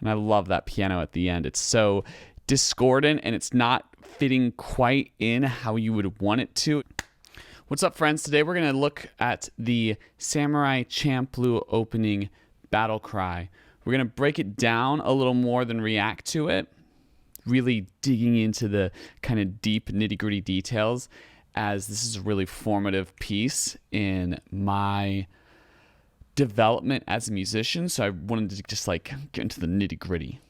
And I love that piano at the end. It's so discordant and it's not fitting quite in how you would want it to. What's up, friends? Today we're going to look at the Samurai Champloo opening Battlecry. We're going to break it down a little more than react to it, really digging into the kind of deep nitty-gritty details, as this is a really formative piece in my development as a musician. So I wanted to just like get into the nitty-gritty.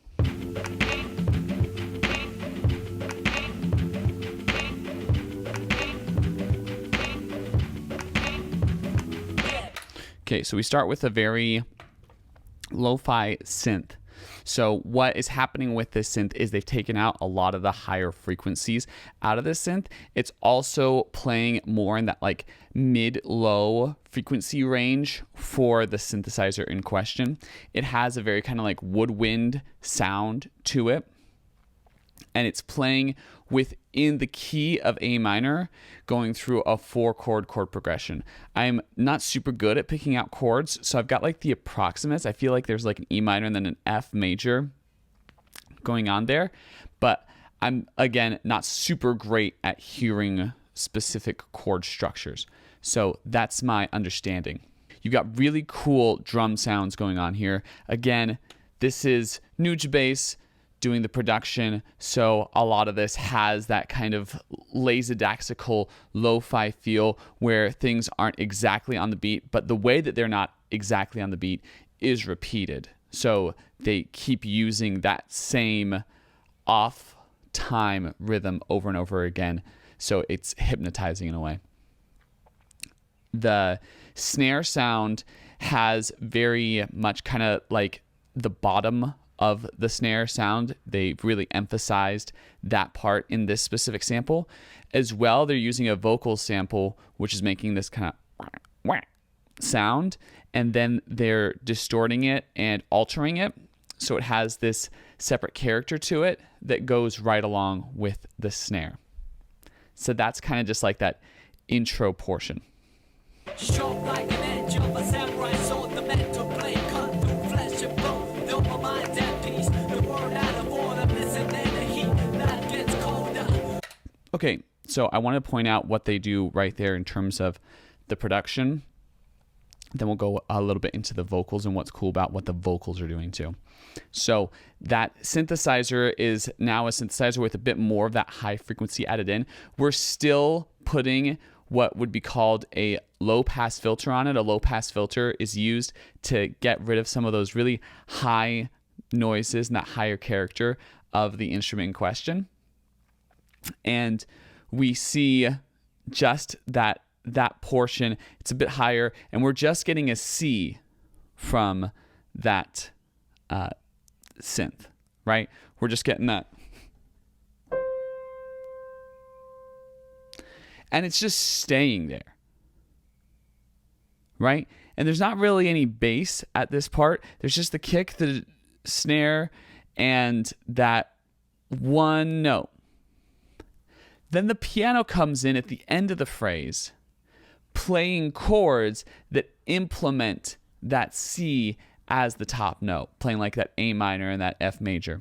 Okay, so we start with a very lo-fi synth. So what is happening with this synth is they've taken out a lot of the higher frequencies out of this synth. It's also playing more in that like mid-low frequency range for the synthesizer in question. It has a very kind of like woodwind sound to it. And it's playing within the key of A minor, going through a 4-chord chord progression. I'm not super good at picking out chords, so I've got like the approximates. I feel like there's like an E minor and then an F major going on there, but I'm, again, not super great at hearing specific chord structures. So that's my understanding. You've got really cool drum sounds going on here. Again, this is Nujabes doing the production, so a lot of this has that kind of lackadaisical lo-fi feel where things aren't exactly on the beat, but the way that they're not exactly on the beat is repeated. So they keep using that same off-time rhythm over and over again, so it's hypnotizing in a way. The snare sound has very much kind of like the bottom of the snare sound. They've really emphasized that part in this specific sample. As well, they're using a vocal sample, which is making this kind of sound, and then they're distorting it and altering it, so it has this separate character to it that goes right along with the snare. So that's kind of just like that intro portion. Short like an edge of a samurai sword, the mental blade cut through flesh and bone, built my mind at peace, the word out of order, missing in the heat that gets colder. Okay, so I want to point out what they do right there in terms of the production. Then we'll go a little bit into the vocals and what's cool about what the vocals are doing too. So that synthesizer is now a synthesizer with a bit more of that high frequency added in. We're still putting what would be called a low pass filter on it. A low pass filter is used to get rid of some of those really high noises and that higher character of the instrument in question. And we see just that portion, it's a bit higher, and we're just getting a C from that synth, right? We're just getting that. And it's just staying there, right? And there's not really any bass at this part. There's just the kick, the snare, and that one note. Then the piano comes in at the end of the phrase, playing chords that implement that C as the top note, playing like that A minor and that F major.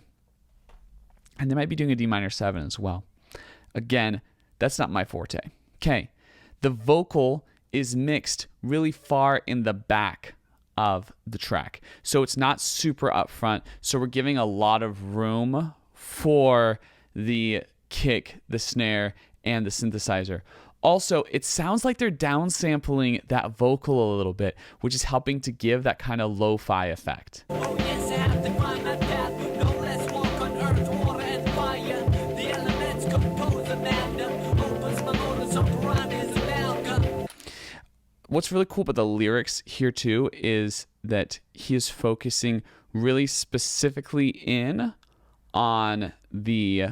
And they might be doing a D minor 7 as well. Again, that's not my forte. Okay, the vocal is mixed really far in the back of the track, so it's not super upfront, so we're giving a lot of room for the kick, the snare, and the synthesizer. Also, it sounds like they're downsampling that vocal a little bit, which is helping to give that kind of lo-fi effect. Oh, yes, I have to find my path. No less walk on earth, water, and fire. The elements compose a man, opens my motives up around his amalgam. What's really cool about the lyrics here too is that he is focusing really specifically in on the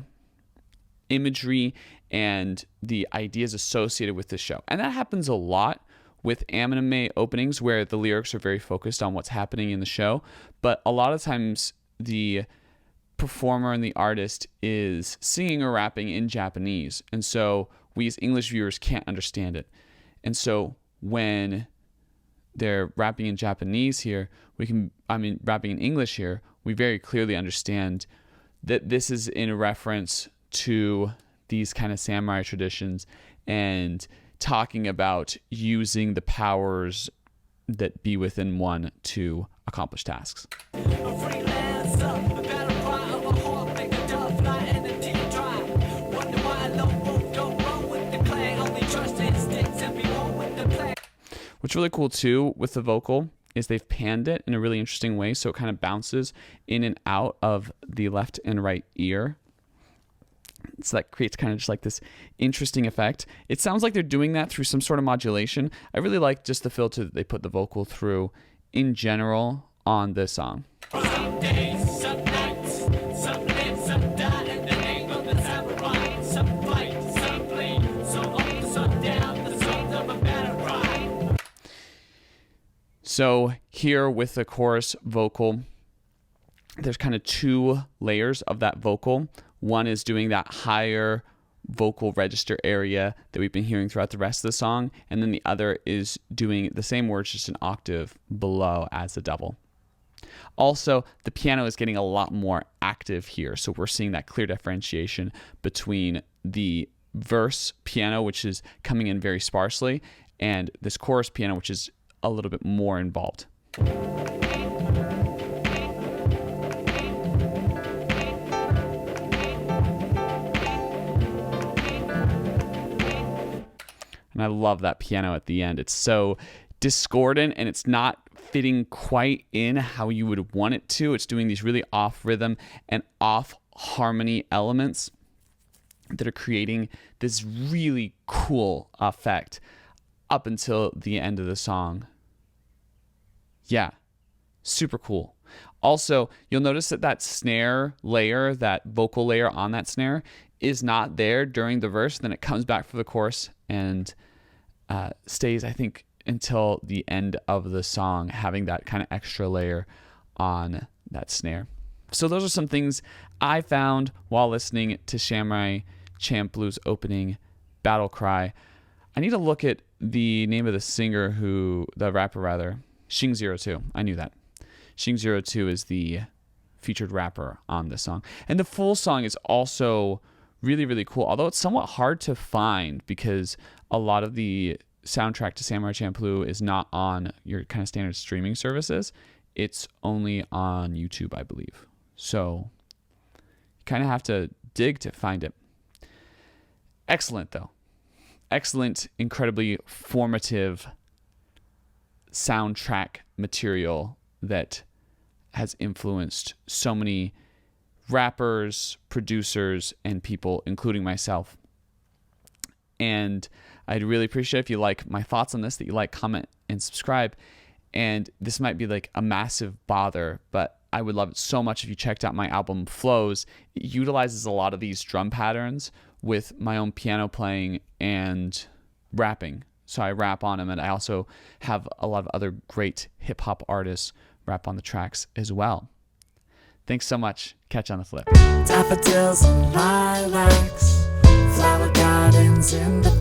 imagery and the ideas associated with the show. And that happens a lot with anime openings where the lyrics are very focused on what's happening in the show, but a lot of times the performer and the artist is singing or rapping in Japanese, and so we as English viewers can't understand it. And so when they're rapping in Japanese here, rapping in English here, we very clearly understand that this is in reference to these kind of samurai traditions and talking about using the powers that be within one to accomplish tasks. What's really cool too with the vocal is they've panned it in a really interesting way, so it kind of bounces in and out of the left and right ear. So that creates kind of just like this interesting effect. It sounds like they're doing that through some sort of modulation. I really like just the filter that they put the vocal through in general on this song. Some days, some nights, some live, some die in the name of the samurai. Some fight, some bleed, some up, some down, the sons of a Battlecry. So here with the chorus vocal, there's kind of two layers of that vocal. One is doing that higher vocal register area that we've been hearing throughout the rest of the song, and then the other is doing the same words just an octave below as the double. Also, the piano is getting a lot more active here, so we're seeing that clear differentiation between the verse piano, which is coming in very sparsely, and this chorus piano, which is a little bit more involved. And I love that piano at the end. It's so discordant and it's not fitting quite in how you would want it to. It's doing these really off rhythm and off harmony elements that are creating this really cool effect up until the end of the song. Yeah, super cool. Also, you'll notice that that snare layer, that vocal layer on that snare is not there during the verse. Then it comes back for the chorus and stays, I think, until the end of the song, having that kind of extra layer on that snare. So those are some things I found while listening to Samurai Champloo's opening, Battlecry. I need to look at the name of the rapper, Shing01. I knew that. Shing01 is the featured rapper on this song. And the full song is also really, really cool, although it's somewhat hard to find because a lot of the soundtrack to Samurai Champloo is not on your kind of standard streaming services. It's only on YouTube, I believe. So you kind of have to dig to find it. Excellent, though. Excellent, incredibly formative soundtrack material that has influenced so many rappers, producers, and people, including myself. And I'd really appreciate if you like my thoughts on this, that you like, comment, and subscribe. And this might be like a massive bother, but I would love it so much if you checked out my album Flows. It utilizes a lot of these drum patterns with my own piano playing and rapping. So I rap on them, and I also have a lot of other great hip-hop artists rap on the tracks as well. Thanks so much. Catch you on the flip. Daffodils and lilacs, flower gardens in the